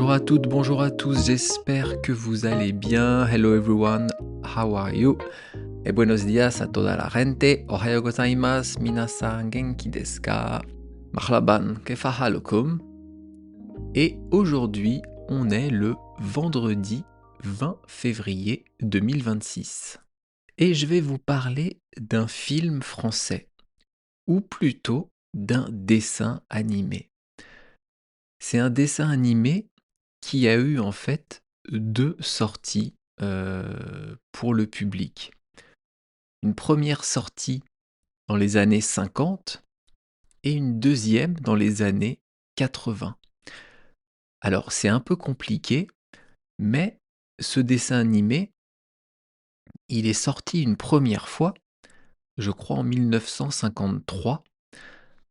Bonjour à toutes, bonjour à tous, j'espère que vous allez bien. Hello everyone, how are you? Et buenos días a toda la gente. Ohayo gozaimasu, minasan genki desu ka? Marhaban, kefa halukum? Et aujourd'hui, on est le vendredi 20 février 2026. Et je vais vous parler d'un film français, ou plutôt d'un dessin animé. C'est un dessin animé qui a eu en fait 2 sorties, pour le public. Une première sortie dans les années 50 et une deuxième dans les années 80. Alors c'est un peu compliqué, mais ce dessin animé, il est sorti une première fois, je crois en 1953,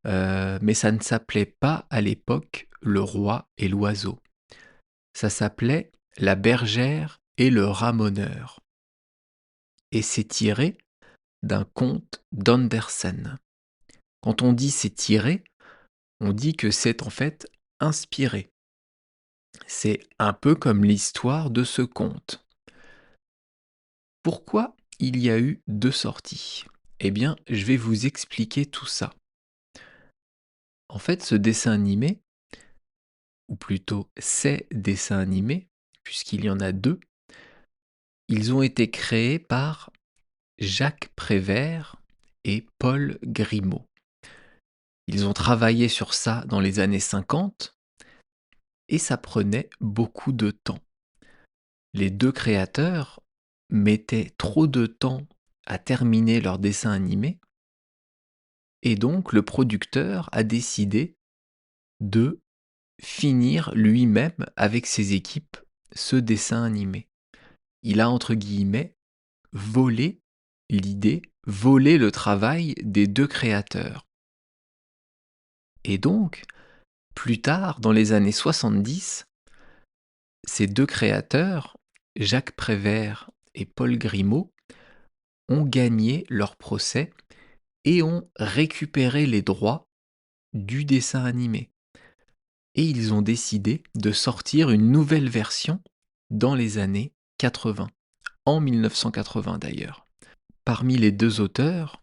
mais ça ne s'appelait pas à l'époque Le Roi et l'Oiseau. Ça s'appelait La Bergère et le Ramoneur. Et c'est tiré d'un conte d'Andersen. Quand on dit c'est tiré, on dit que c'est en fait inspiré. C'est un peu comme l'histoire de ce conte. Pourquoi il y a eu 2 sorties? Eh bien, je vais vous expliquer tout ça. En fait, ce dessin animé, ou plutôt ces dessins animés, puisqu'il y en a 2, ils ont été créés par Jacques Prévert et Paul Grimaud. Ils ont travaillé sur ça dans les années 50 et ça prenait beaucoup de temps. Les 2 créateurs mettaient trop de temps à terminer leur dessin animé et donc le producteur a décidé de finir lui-même avec ses équipes ce dessin animé. Il a entre guillemets volé l'idée, volé le travail des 2 créateurs. Et donc, plus tard, dans les années 70, ces 2 créateurs, Jacques Prévert et Paul Grimaud, ont gagné leur procès et ont récupéré les droits du dessin animé. Et ils ont décidé de sortir une nouvelle version dans les années 80, en 1980 d'ailleurs. Parmi les 2 auteurs,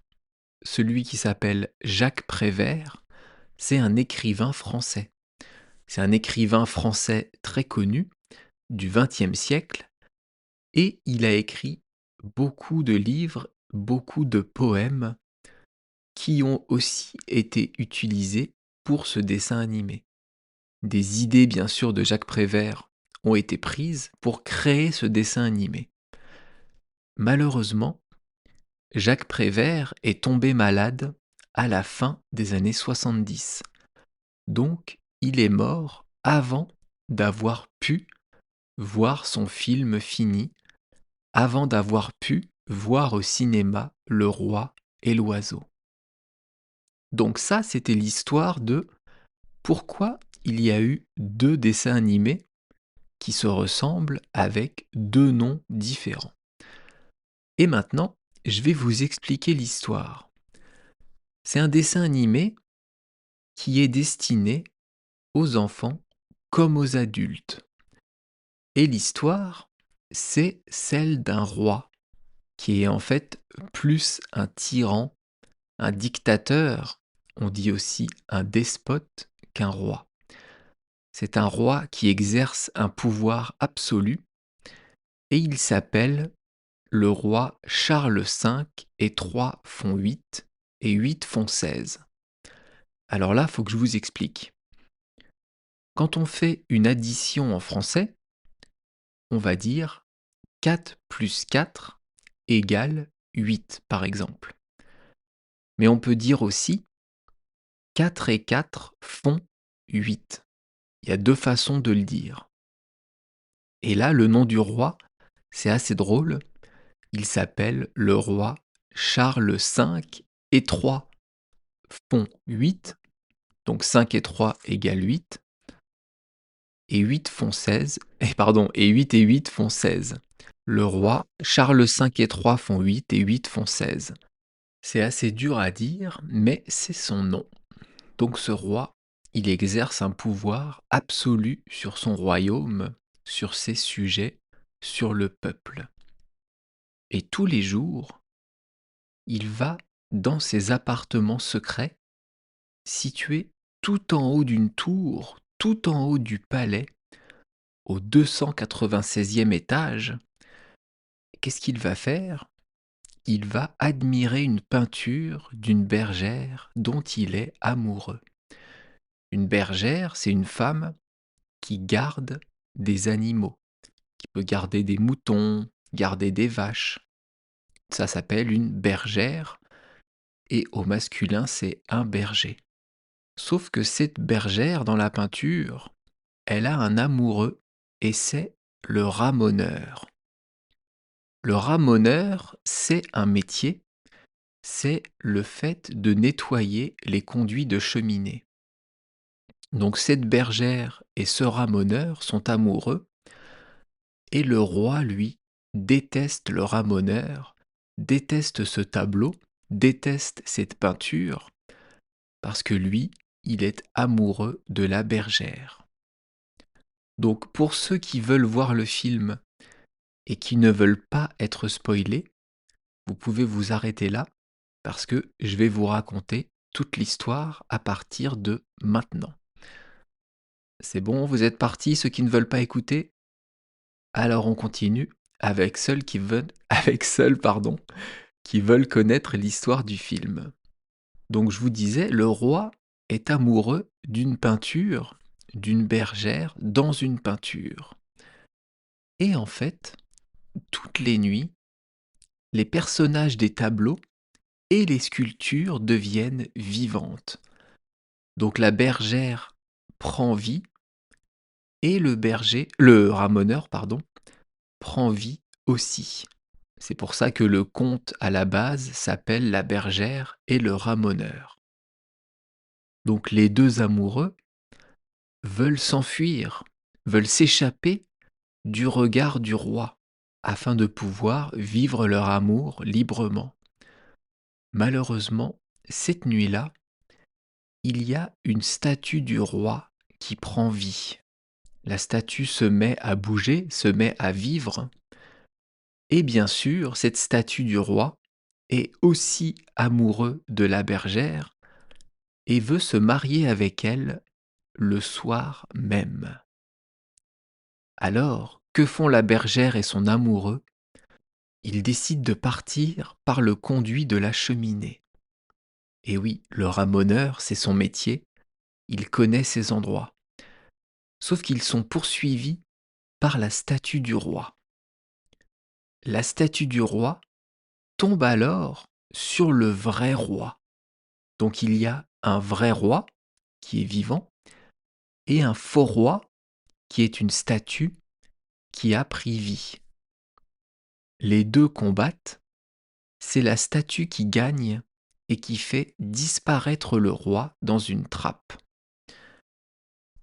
celui qui s'appelle Jacques Prévert, c'est un écrivain français. C'est un écrivain français très connu du XXe siècle et il a écrit beaucoup de livres, beaucoup de poèmes qui ont aussi été utilisés pour ce dessin animé. Des idées bien sûr de Jacques Prévert ont été prises pour créer ce dessin animé. Malheureusement, Jacques Prévert est tombé malade à la fin des années 70. Donc, il est mort avant d'avoir pu voir son film fini, avant d'avoir pu voir au cinéma Le Roi et l'Oiseau. Donc ça, c'était l'histoire de pourquoi il y a eu 2 dessins animés qui se ressemblent avec 2 noms différents. Et maintenant, je vais vous expliquer l'histoire. C'est un dessin animé qui est destiné aux enfants comme aux adultes. Et l'histoire, c'est celle d'un roi qui est en fait plus un tyran, un dictateur, on dit aussi un despote qu'un roi. C'est un roi qui exerce un pouvoir absolu et il s'appelle le roi Charles V et 3 font 8 et 8 font 16. Alors là, il faut que je vous explique. Quand on fait une addition en français, on va dire 4 plus 4 égale 8 par exemple. Mais on peut dire aussi 4 et 4 font 8. Il y a 2 façons de le dire. Et là, le nom du roi, c'est assez drôle. Il s'appelle le roi Charles V et 3 font 8. Donc 5 et 3 égale 8. Et 8 font 16. Et 8 et 8 font 16. Le roi Charles V et 3 font 8 et 8 font 16. C'est assez dur à dire, mais c'est son nom. Donc ce roi, il exerce un pouvoir absolu sur son royaume, sur ses sujets, sur le peuple. Et tous les jours, il va dans ses appartements secrets, situés tout en haut d'une tour, tout en haut du palais, au 296e étage. Qu'est-ce qu'il va faire? Il va admirer une peinture d'une bergère dont il est amoureux. Une bergère, c'est une femme qui garde des animaux, qui peut garder des moutons, garder des vaches. Ça s'appelle une bergère et au masculin, c'est un berger. Sauf que cette bergère dans la peinture, elle a un amoureux et c'est le ramoneur. Le ramoneur, c'est un métier, c'est le fait de nettoyer les conduits de cheminée. Donc cette bergère et ce ramoneur sont amoureux et le roi, lui, déteste le ramoneur, déteste ce tableau, déteste cette peinture parce que lui, il est amoureux de la bergère. Donc pour ceux qui veulent voir le film et qui ne veulent pas être spoilés, vous pouvez vous arrêter là parce que je vais vous raconter toute l'histoire à partir de maintenant. C'est bon, vous êtes partis, ceux qui ne veulent pas écouter? Alors on continue avec ceux qui veulent, qui veulent connaître l'histoire du film. Donc je vous disais, le roi est amoureux d'une peinture, d'une bergère dans une peinture. Et en fait, toutes les nuits, les personnages des tableaux et les sculptures deviennent vivantes. Donc la bergère prend vie et le ramoneur, pardon, prend vie aussi. C'est pour ça que le conte à la base s'appelle La bergère et le ramoneur. Donc les deux amoureux veulent s'enfuir, veulent s'échapper du regard du roi, afin de pouvoir vivre leur amour librement. Malheureusement, cette nuit-là, il y a une statue du roi qui prend vie. La statue se met à bouger, se met à vivre, et bien sûr, cette statue du roi est aussi amoureux de la bergère et veut se marier avec elle le soir même. Alors, que font la bergère et son amoureux? Ils décident de partir par le conduit de la cheminée. Et oui, le ramoneur, c'est son métier, il connaît ces endroits. Sauf qu'ils sont poursuivis par la statue du roi. La statue du roi tombe alors sur le vrai roi. Donc il y a un vrai roi qui est vivant et un faux roi qui est une statue qui a pris vie. Les deux combattent, c'est la statue qui gagne et qui fait disparaître le roi dans une trappe.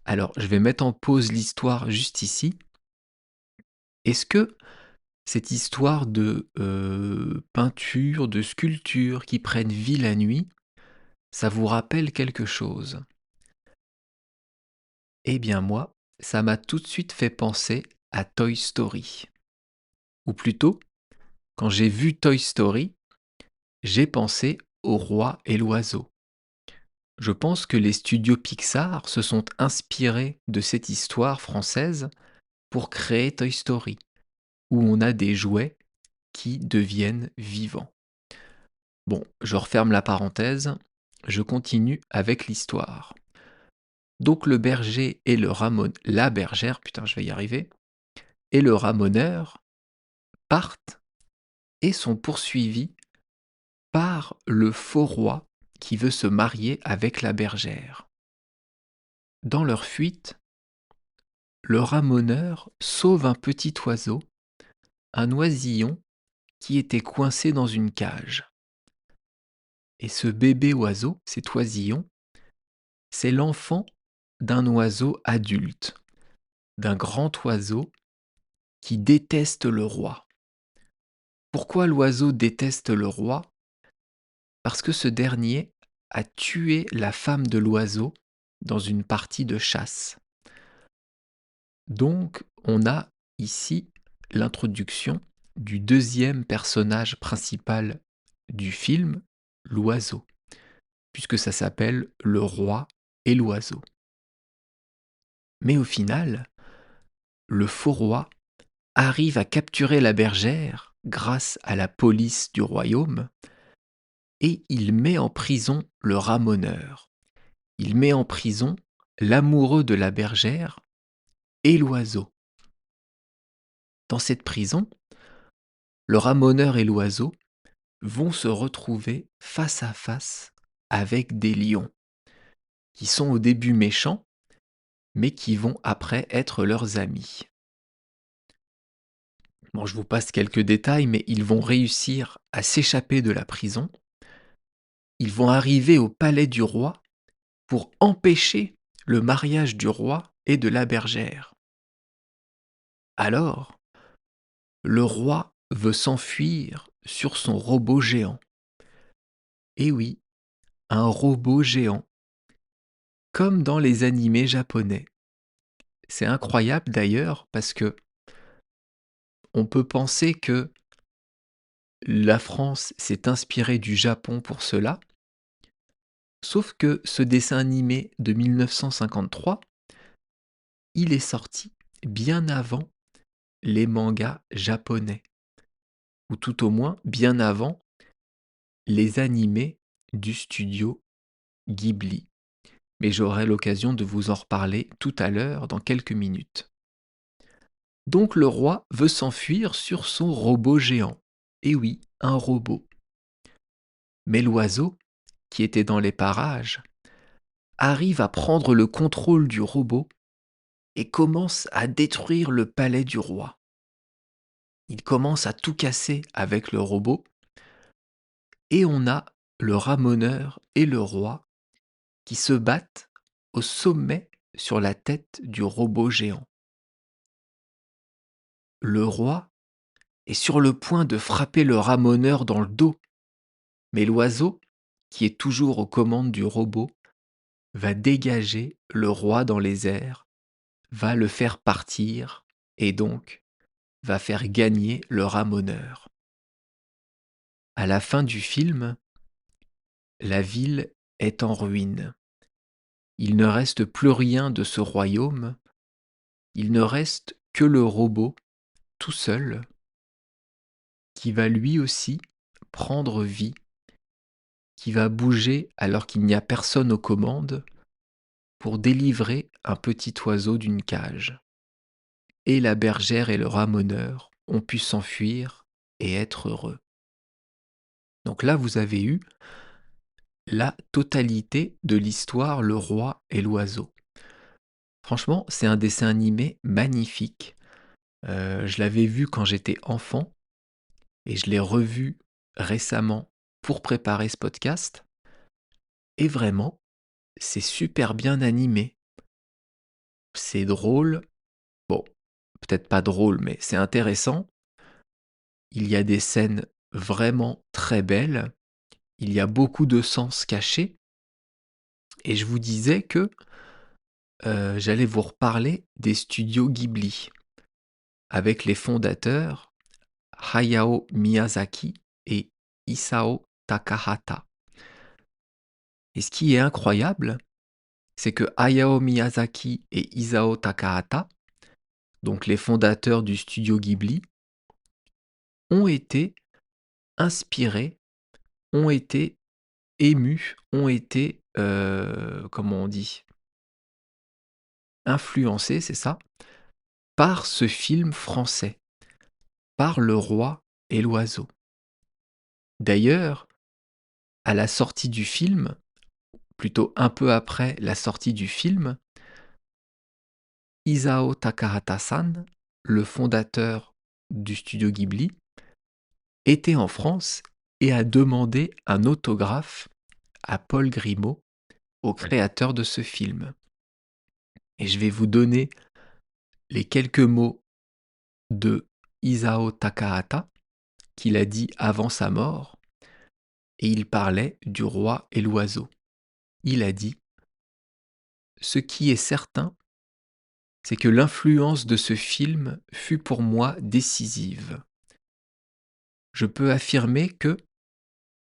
Alors, je vais mettre en pause l'histoire juste ici. Est-ce que cette histoire de peinture, de sculpture qui prennent vie la nuit, ça vous rappelle quelque chose? Eh bien moi, ça m'a tout de suite fait penser à Toy Story. Ou plutôt, quand j'ai vu Toy Story, j'ai pensé au roi et l'oiseau. Je pense que les studios Pixar se sont inspirés de cette histoire française pour créer Toy Story, où on a des jouets qui deviennent vivants. Bon, je referme la parenthèse, je continue avec l'histoire. Donc le berger et la bergère, putain je vais y arriver, et le ramoneur partent et sont poursuivis par le faux roi qui veut se marier avec la bergère. Dans leur fuite, le ramoneur sauve un petit oiseau, un oisillon qui était coincé dans une cage. Et ce bébé oiseau, cet oisillon, c'est l'enfant d'un oiseau adulte, d'un grand oiseau qui déteste le roi. Pourquoi l'oiseau déteste le roi? Parce que ce dernier a tué la femme de l'oiseau dans une partie de chasse. Donc, on a ici l'introduction du deuxième personnage principal du film, l'oiseau, puisque ça s'appelle Le roi et l'oiseau. Mais au final, le faux roi arrive à capturer la bergère grâce à la police du royaume et il met en prison le ramoneur. Il met en prison l'amoureux de la bergère et l'oiseau. Dans cette prison, le ramoneur et l'oiseau vont se retrouver face à face avec des lions, qui sont au début méchants, mais qui vont après être leurs amis. Bon, je vous passe quelques détails, mais ils vont réussir à s'échapper de la prison. Ils vont arriver au palais du roi pour empêcher le mariage du roi et de la bergère. Alors, le roi veut s'enfuir sur son robot géant. Et oui, un robot géant, comme dans les animés japonais. C'est incroyable d'ailleurs parce que on peut penser que la France s'est inspirée du Japon pour cela, sauf que ce dessin animé de 1953, il est sorti bien avant les mangas japonais, ou tout au moins bien avant les animés du studio Ghibli. Mais j'aurai l'occasion de vous en reparler tout à l'heure dans quelques minutes. Donc le roi veut s'enfuir sur son robot géant. Et oui, un robot. Mais l'oiseau, qui était dans les parages, arrive à prendre le contrôle du robot et commence à détruire le palais du roi. Il commence à tout casser avec le robot et on a le ramoneur et le roi qui se battent au sommet sur la tête du robot géant. Le roi est sur le point de frapper le ramoneur dans le dos, mais l'oiseau, qui est toujours aux commandes du robot, va dégager le roi dans les airs, va le faire partir et donc va faire gagner le ramoneur. À la fin du film, la ville est en ruine. Il ne reste plus rien de ce royaume, il ne reste que le robot, tout seul, qui va lui aussi prendre vie, qui va bouger alors qu'il n'y a personne aux commandes, pour délivrer un petit oiseau d'une cage. Et la bergère et le ramoneur ont pu s'enfuir et être heureux. Donc là, vous avez eu la totalité de l'histoire Le Roi et l'Oiseau. Franchement, c'est un dessin animé magnifique. Je l'avais vu quand j'étais enfant et je l'ai revu récemment pour préparer ce podcast. Et vraiment, c'est super bien animé. C'est drôle. Bon, peut-être pas drôle, mais c'est intéressant. Il y a des scènes vraiment très belles. Il y a beaucoup de sens cachés. Et je vous disais que j'allais vous reparler des studios Ghibli, avec les fondateurs Hayao Miyazaki et Isao Takahata. Et ce qui est incroyable, c'est que Hayao Miyazaki et Isao Takahata, donc les fondateurs du studio Ghibli, ont été inspirés, ont été émus, ont été, comment on dit, influencés, c'est ça, par ce film français, par Le Roi et l'Oiseau. D'ailleurs, à la sortie du film, plutôt un peu après la sortie du film, Isao Takahata-san, le fondateur du studio Ghibli, était en France et a demandé un autographe à Paul Grimaud, au créateur de ce film. Et je vais vous donner les quelques mots de Isao Takahata qu'il a dit avant sa mort, et il parlait du roi et l'oiseau. Il a dit ce qui est certain, c'est que l'influence de ce film fut pour moi décisive. Je peux affirmer que,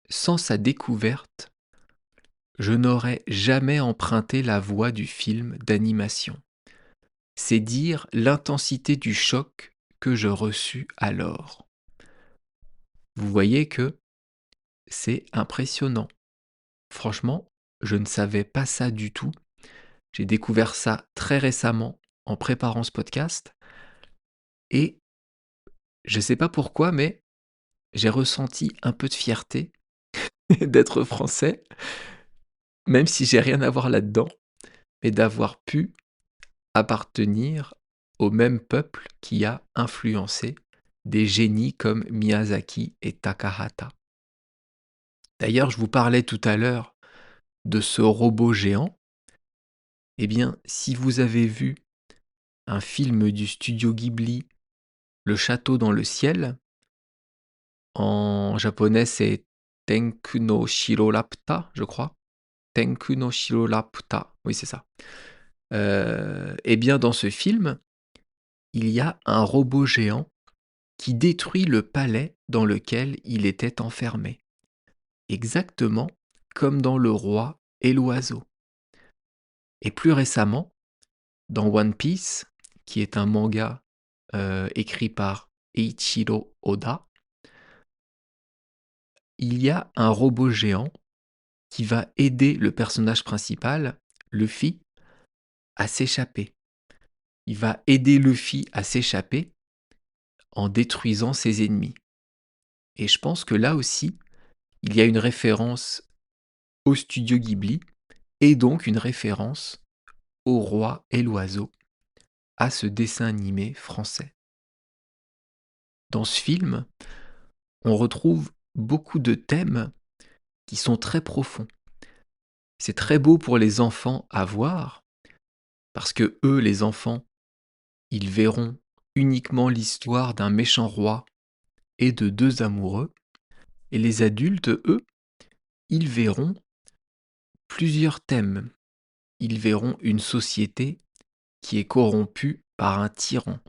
sans sa découverte, je n'aurais jamais emprunté la voie du film d'animation. C'est dire l'intensité du choc que je reçus alors. Vous voyez que c'est impressionnant. Franchement, je ne savais pas ça du tout. J'ai découvert ça très récemment en préparant ce podcast et je ne sais pas pourquoi, mais j'ai ressenti un peu de fierté d'être français, même si j'ai rien à voir là-dedans, mais d'avoir pu appartenir au même peuple qui a influencé des génies comme Miyazaki et Takahata. D'ailleurs, je vous parlais tout à l'heure de ce robot géant. Eh bien, si vous avez vu un film du studio Ghibli, Le château dans le ciel, en japonais c'est Tenku no Shirolapta, je crois. Tenku no Shirolapta, oui c'est ça. Eh bien, dans ce film, il y a un robot géant qui détruit le palais dans lequel il était enfermé. Exactement comme dans Le Roi et l'Oiseau. Et plus récemment, dans One Piece, qui est un manga écrit par Eiichiro Oda, il y a un robot géant qui va aider le personnage principal, Luffy, à s'échapper. Il va aider Luffy à s'échapper en détruisant ses ennemis. Et je pense que là aussi, il y a une référence au studio Ghibli et donc une référence au Roi et l'Oiseau, à ce dessin animé français. Dans ce film, on retrouve beaucoup de thèmes qui sont très profonds. C'est très beau pour les enfants à voir, parce que eux, les enfants, ils verront uniquement l'histoire d'un méchant roi et de deux amoureux, et les adultes, eux, ils verront plusieurs thèmes. Ils verront une société qui est corrompue par un tyran.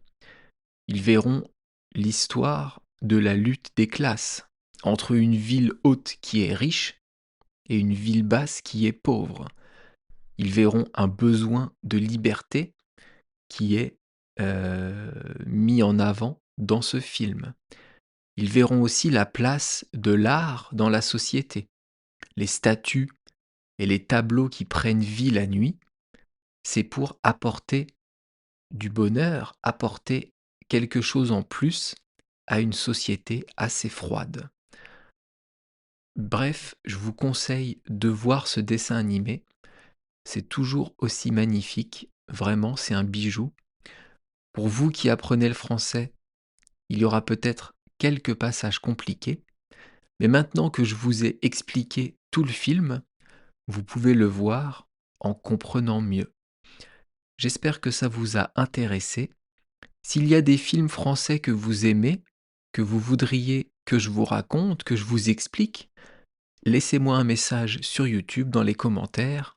Ils verront l'histoire de la lutte des classes entre une ville haute qui est riche et une ville basse qui est pauvre. Ils verront un besoin de liberté qui est mis en avant dans ce film. Ils verront aussi la place de l'art dans la société. Les statues et les tableaux qui prennent vie la nuit, c'est pour apporter du bonheur, apporter quelque chose en plus à une société assez froide. Bref, je vous conseille de voir ce dessin animé. C'est toujours aussi magnifique. Vraiment, c'est un bijou. Pour vous qui apprenez le français, il y aura peut-être quelques passages compliqués, mais maintenant que je vous ai expliqué tout le film, vous pouvez le voir en comprenant mieux. J'espère que ça vous a intéressé. S'il y a des films français que vous aimez, que vous voudriez que je vous raconte, que je vous explique, laissez-moi un message sur YouTube dans les commentaires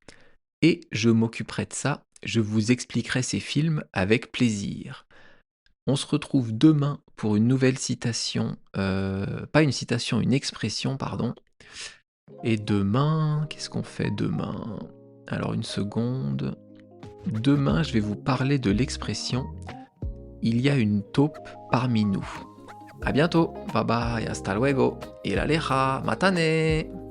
et je m'occuperai de ça. Je vous expliquerai ces films avec plaisir. On se retrouve demain pour une nouvelle citation, pas une citation, une expression, pardon. Et demain, qu'est-ce qu'on fait demain? Alors une seconde. Demain, je vais vous parler de l'expression il y a une taupe parmi nous. À bientôt. Bye bye, hasta luego. Il aleja, matane.